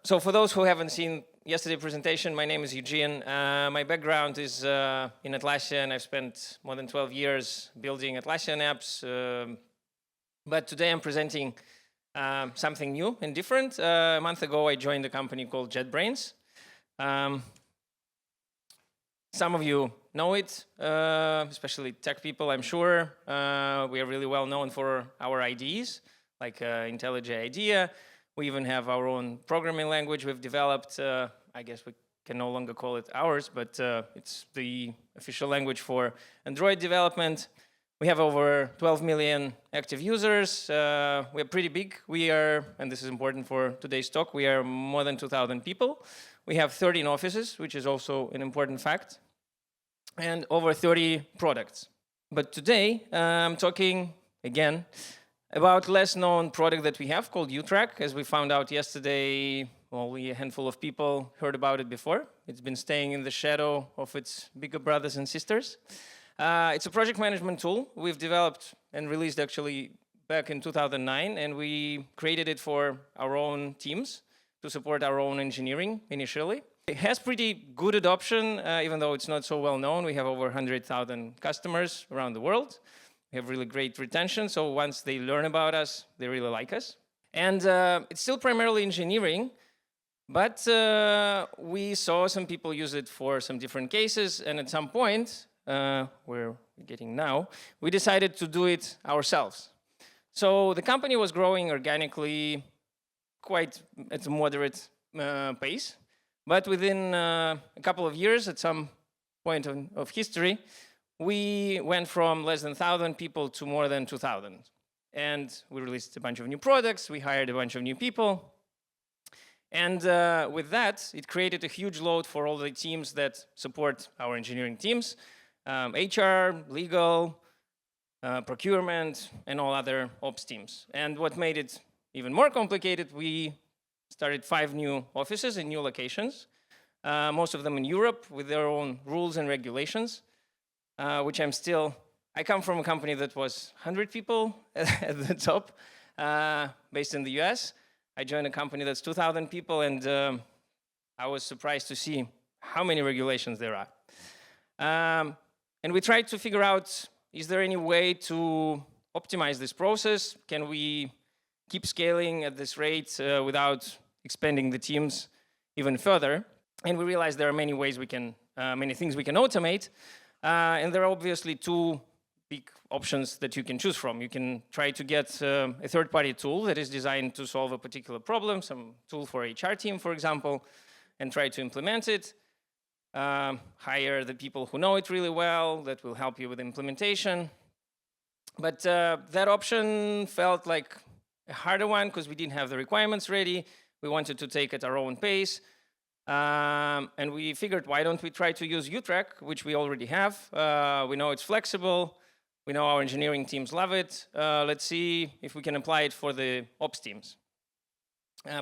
So for those who haven't seen yesterday's presentation, my name is Eugene. My background is in Atlassian. I've spent more than 12 years building Atlassian apps. But today I'm presenting something new and different. A month ago, I joined a company called JetBrains. Some of you know it, especially tech people, I'm sure. We are really well known for our IDEs, like IntelliJ IDEA. We even have our own programming language we've developed. I guess we can no longer call it ours, but it's the official language for Android development. We have over 12 million active users. We're pretty big. We are, and this is important for today's talk, we are more than 2,000 people. We have 13 offices, which is also an important fact, and over 30 products. But today, I'm talking, again, about less known product that we have called YouTrack. As we found out yesterday, only a handful of people heard about it before. It's been staying in the shadow of its bigger brothers and sisters. It's a project management tool we've developed and released actually back in 2009, and we created it for our own teams to support our own engineering initially. It has pretty good adoption, even though it's not so well known. We have over 100,000 customers around the world. We have really great retention, so once they learn about us, they really like us. And it's still primarily engineering, but we saw some people use it for some different cases, and at some point, where we're getting now, we decided to do it ourselves. So the company was growing organically quite at a moderate pace, but within a couple of years, at some point of history, we went from less than 1,000 people to more than 2,000. And we released a bunch of new products, we hired a bunch of new people. And with that, it created a huge load for all the teams that support our engineering teams. HR, legal, procurement, and all other ops teams. And what made it even more complicated, we started 5 new offices in new locations, most of them in Europe with their own rules and regulations. Which I come from a company that was 100 people at the top, based in the US. I joined a company that's 2,000 people, and I was surprised to see how many regulations there are. And we tried to figure out, is there any way to optimize this process? Can we keep scaling at this rate without expanding the teams even further? And we realized there are many ways many things we can automate. And there are obviously 2 big options that you can choose from. You can try to get a third-party tool that is designed to solve a particular problem, some tool for HR team, for example, and try to implement it. Hire the people who know it really well, that will help you with implementation. But that option felt like a harder one because we didn't have the requirements ready. We wanted to take at our own pace. And we figured, why don't we try to use YouTrack, which we already have. We know it's flexible. We know our engineering teams love it. Let's see if we can apply it for the ops teams.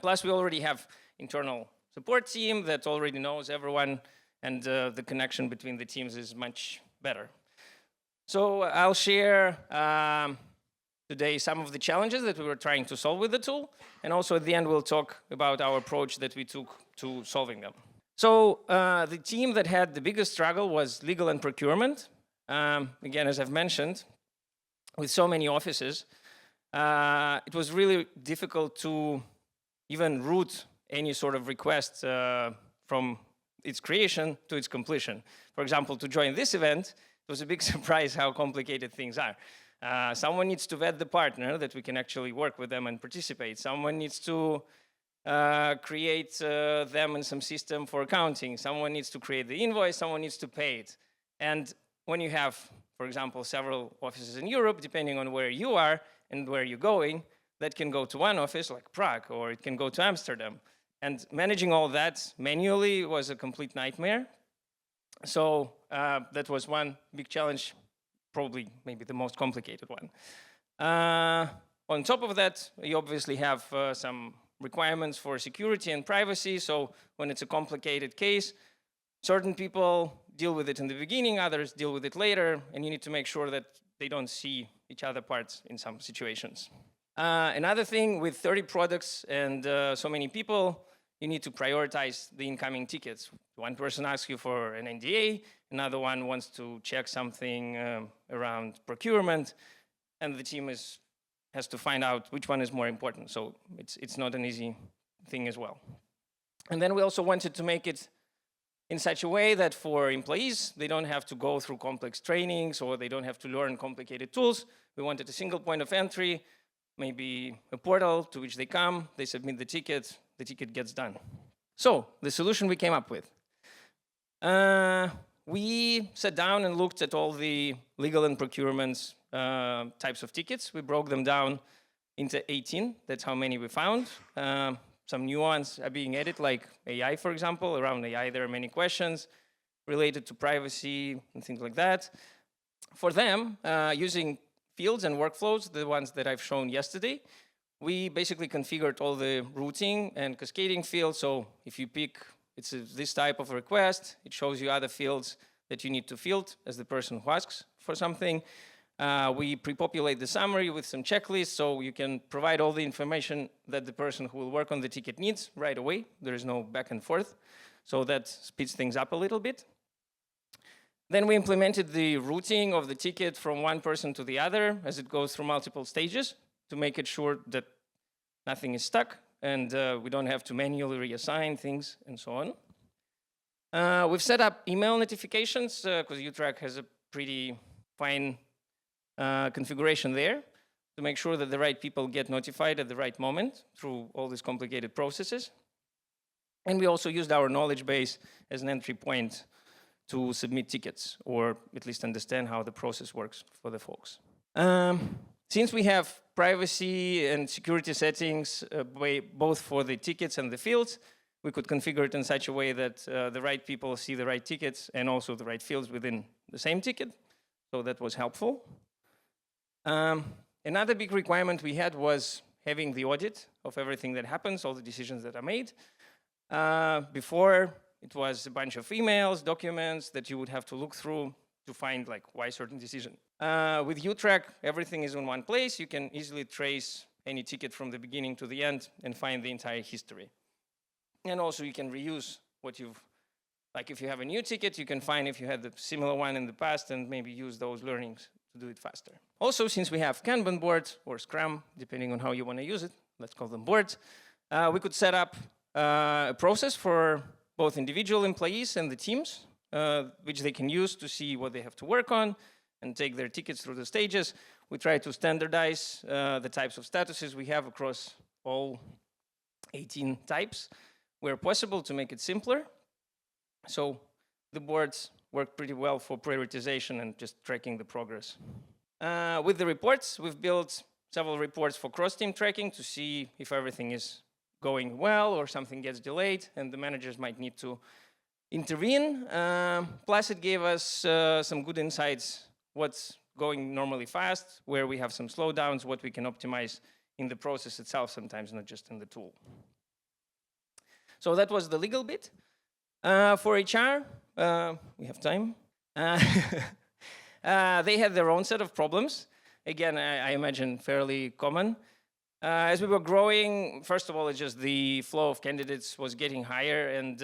Plus, we already have internal support team that already knows everyone, and the connection between the teams is much better. So I'll share today some of the challenges that we were trying to solve with the tool, and also at the end we'll talk about our approach that we took to solving them. So the team that had the biggest struggle was legal and procurement. Again, as I've mentioned, with so many offices, it was really difficult to even route any sort of request from its creation to its completion. For example, to join this event, it was a big surprise how complicated things are. Someone needs to vet the partner that we can actually work with them and participate. Someone needs to create them in some system for accounting. Someone needs to create the invoice. Someone needs to pay it. And when you have, for example, several offices in Europe, depending on where you are and where you're going, that can go to one office like Prague, or it can go to Amsterdam. And managing all that manually was a complete nightmare. So that was one big challenge, probably maybe the most complicated one. On top of that, you obviously have some requirements for security and privacy. So when it's a complicated case, certain people deal with it in the beginning, others deal with it later, and you need to make sure that they don't see each other parts in some situations. Another thing with 30 products and so many people, you need to prioritize the incoming tickets. One person asks you for an NDA, another one wants to check something around procurement, and the team has to find out which one is more important. So it's not an easy thing as well. And then we also wanted to make it in such a way that for employees, they don't have to go through complex trainings or they don't have to learn complicated tools. We wanted a single point of entry, maybe a portal to which they come, they submit the ticket gets done. So the solution we came up with. We sat down and looked at all the legal and procurement types of tickets. We broke them down into 18. That's how many we found. Some new ones are being added, like AI, for example. Around AI, there are many questions related to privacy and things like that. For them, using fields and workflows, the ones that I've shown yesterday, we basically configured all the routing and cascading fields. So if you pick this type of request, it shows you other fields that you need to field as the person who asks for something. We pre-populate the summary with some checklists, so you can provide all the information that the person who will work on the ticket needs right away. There is no back and forth, so that speeds things up a little bit. Then we implemented the routing of the ticket from one person to the other as it goes through multiple stages to make it sure that nothing is stuck and we don't have to manually reassign things and so on. We've set up email notifications because YouTrack has a pretty fine configuration there to make sure that the right people get notified at the right moment through all these complicated processes. And we also used our knowledge base as an entry point to submit tickets, or at least understand how the process works for the folks. Since we have privacy and security settings both for the tickets and the fields, we could configure it in such a way that the right people see the right tickets and also the right fields within the same ticket. So that was helpful. Another big requirement we had was having the audit of everything that happens, all the decisions that are made. Before, it was a bunch of emails, documents that you would have to look through to find like why certain decision. With YouTrack, everything is in one place. You can easily trace any ticket from the beginning to the end and find the entire history. And also you can reuse what you've, like if you have a new ticket, you can find if you had the similar one in the past and maybe use those learnings to do it faster. Also, since we have Kanban boards or Scrum, depending on how you want to use it, let's call them boards, we could set up a process for both individual employees and the teams, which they can use to see what they have to work on and take their tickets through the stages. We try to standardize the types of statuses we have across all 18 types where possible to make it simpler. So the boards work pretty well for prioritization and just tracking the progress. With the reports, we've built several reports for cross-team tracking to see if everything is going well or something gets delayed and the managers might need to intervene. Plus it gave us some good insights, what's going normally fast, where we have some slowdowns, what we can optimize in the process itself sometimes, not just in the tool. So that was the legal bit. For HR, we have time. They had their own set of problems. Again, I imagine fairly common. As we were growing, first of all, it's just the flow of candidates was getting higher. And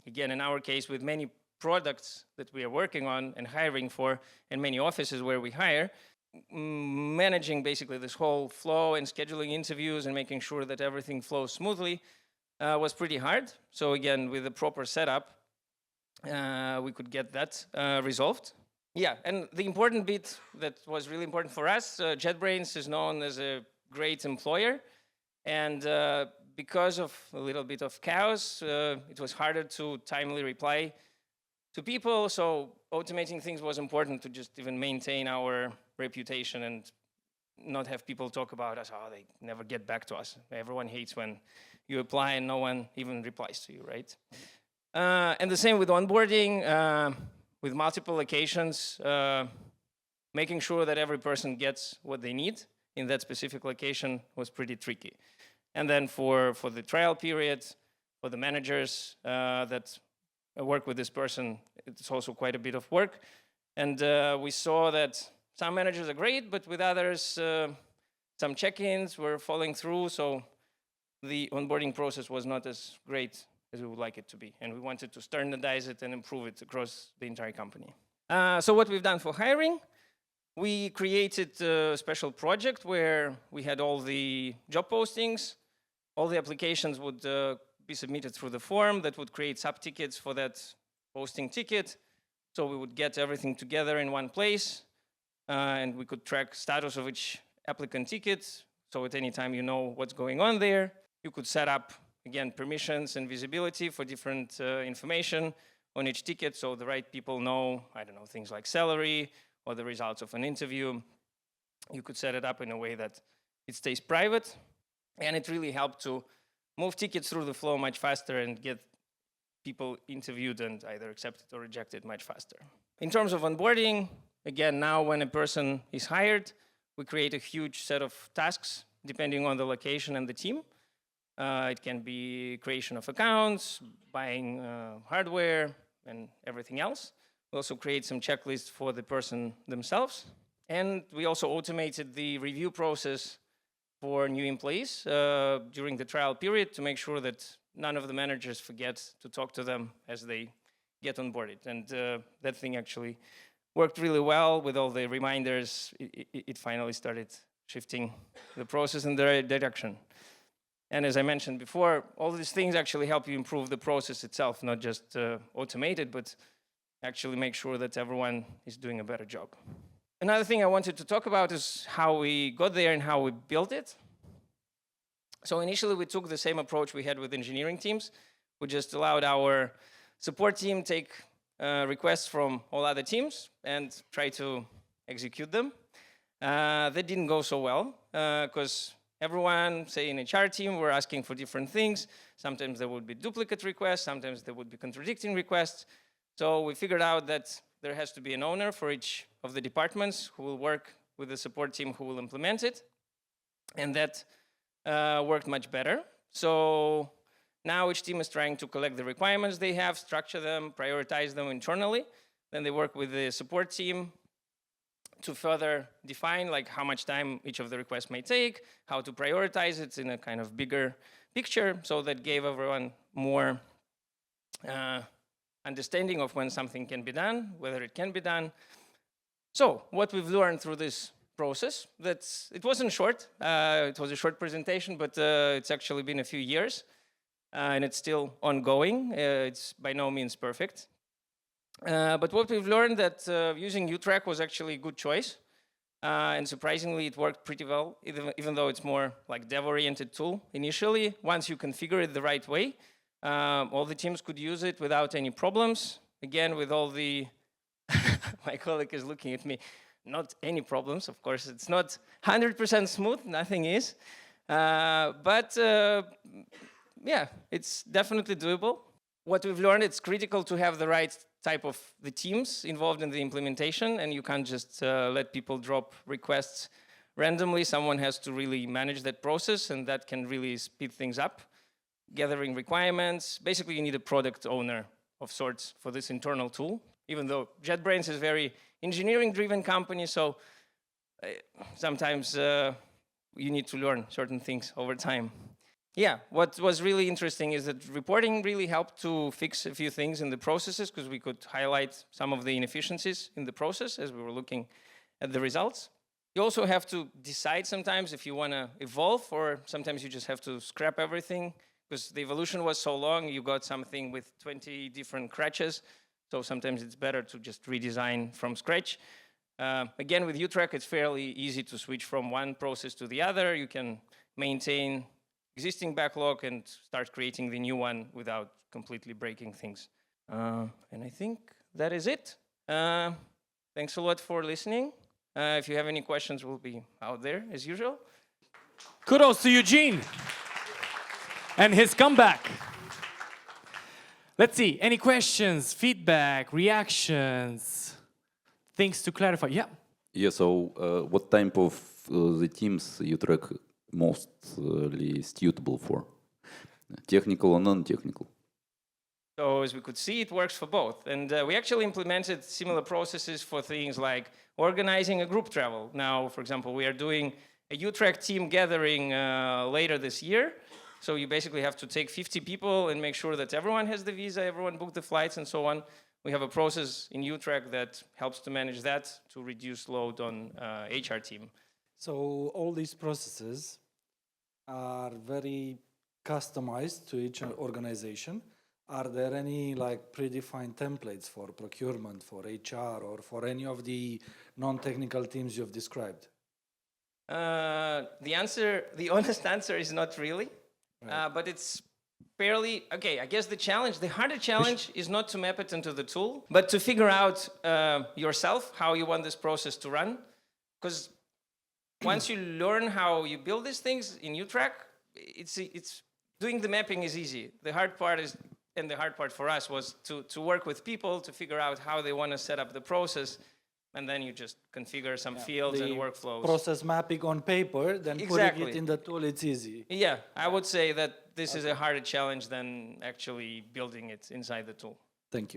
again, in our case, with many products that we are working on and hiring for, and many offices where we hire, managing basically this whole flow and scheduling interviews and making sure that everything flows smoothly was pretty hard. So again, with the proper setup, we could get that resolved. Yeah, and the important bit that was really important for us, JetBrains is known as a great employer, and because of a little bit of chaos, it was harder to timely reply to people, so automating things was important to just even maintain our reputation and not have people talk about us, oh, they never get back to us. Everyone hates when you apply and no one even replies to you, right? And the same with onboarding, with multiple locations, making sure that every person gets what they need in that specific location was pretty tricky. And then for the trial period, for the managers that work with this person, it's also quite a bit of work. And we saw that some managers are great, but with others, some check-ins were falling through. So the onboarding process was not as great as we would like it to be. And we wanted to standardize it and improve it across the entire company. So what we've done for hiring, we created a special project where we had all the job postings. All the applications would be submitted through the form that would create sub-tickets for that posting ticket. So we would get everything together in one place, and we could track status of each applicant ticket. So at any time you know what's going on there. You could set up, again, permissions and visibility for different information on each ticket, so the right people know, I don't know, things like salary or the results of an interview. You could set it up in a way that it stays private, and it really helped to move tickets through the flow much faster and get people interviewed and either accepted or rejected much faster. In terms of onboarding, again, now when a person is hired, we create a huge set of tasks depending on the location and the team. It can be creation of accounts, buying hardware, and everything else. We also create some checklists for the person themselves. And we also automated the review process for new employees during the trial period to make sure that none of the managers forget to talk to them as they get onboarded. And that thing actually worked really well with all the reminders. It finally started shifting the process in the right direction. And as I mentioned before, all these things actually help you improve the process itself, not just automate it, but actually make sure that everyone is doing a better job. Another thing I wanted to talk about is how we got there and how we built it. So initially we took the same approach we had with engineering teams. We just allowed our support team take requests from all other teams and try to execute them. That didn't go so well because everyone, say in HR team, were asking for different things. Sometimes there would be duplicate requests, sometimes there would be contradicting requests. So we figured out that there has to be an owner for each of the departments who will work with the support team who will implement it. And that worked much better. So now each team is trying to collect the requirements they have, structure them, prioritize them internally. Then they work with the support team to further define like how much time each of the requests may take, how to prioritize it in a kind of bigger picture. So that gave everyone more understanding of when something can be done, whether it can be done. So what we've learned through this process, it wasn't short. It was a short presentation, but it's actually been a few years. And it's still ongoing. It's by no means perfect. But what we've learned that using YouTrack was actually a good choice. And surprisingly, it worked pretty well, even though it's more like dev-oriented tool initially. Once you configure it the right way, all the teams could use it without any problems. Again, with all the, my colleague is looking at me, not any problems. Of course, it's not 100% smooth, nothing is. But yeah, it's definitely doable. What we've learned, it's critical to have the right type of the teams involved in the implementation, and you can't just let people drop requests randomly. Someone has to really manage that process, and that can really speed things up. Gathering requirements, basically you need a product owner of sorts for this internal tool, even though JetBrains is a very engineering-driven company, so sometimes you need to learn certain things over time. Yeah, what was really interesting is that reporting really helped to fix a few things in the processes because we could highlight some of the inefficiencies in the process as we were looking at the results. You also have to decide sometimes if you want to evolve, or sometimes you just have to scrap everything because the evolution was so long, you got something with 20 different crutches. So sometimes it's better to just redesign from scratch. Again, with YouTrack, it's fairly easy to switch from one process to the other. You can maintain existing backlog and start creating the new one without completely breaking things. And I think that is it. Thanks a lot for listening. If you have any questions, we'll be out there as usual. Kudos to Eugene and his comeback. Let's see, any questions, feedback, reactions, things to clarify? Yeah. Yeah, so what type of the teams YouTrack mostly suitable for? Technical or non-technical? So as we could see, it works for both. And we actually implemented similar processes for things like organizing a group travel. Now, for example, we are doing a YouTrack team gathering later this year. So you basically have to take 50 people and make sure that everyone has the visa, everyone booked the flights and so on. We have a process in YouTrack that helps to manage that to reduce load on HR team. So all these processes are very customized to each organization. Are there any like predefined templates for procurement, for HR, or for any of the non-technical teams you've described? The honest answer is not really, but it's fairly, okay, I guess the harder challenge is not to map it into the tool, but to figure out yourself how you want this process to run. Because once you learn how you build these things in YouTrack, it's doing the mapping is easy. The hard part is, and the hard part for us was to work with people to figure out how they want to set up the process, and then you just configure some fields and workflows. Process mapping on paper, then putting it in the tool, it's easy. Yeah, I would say that this is a harder challenge than actually building it inside the tool. Thank you.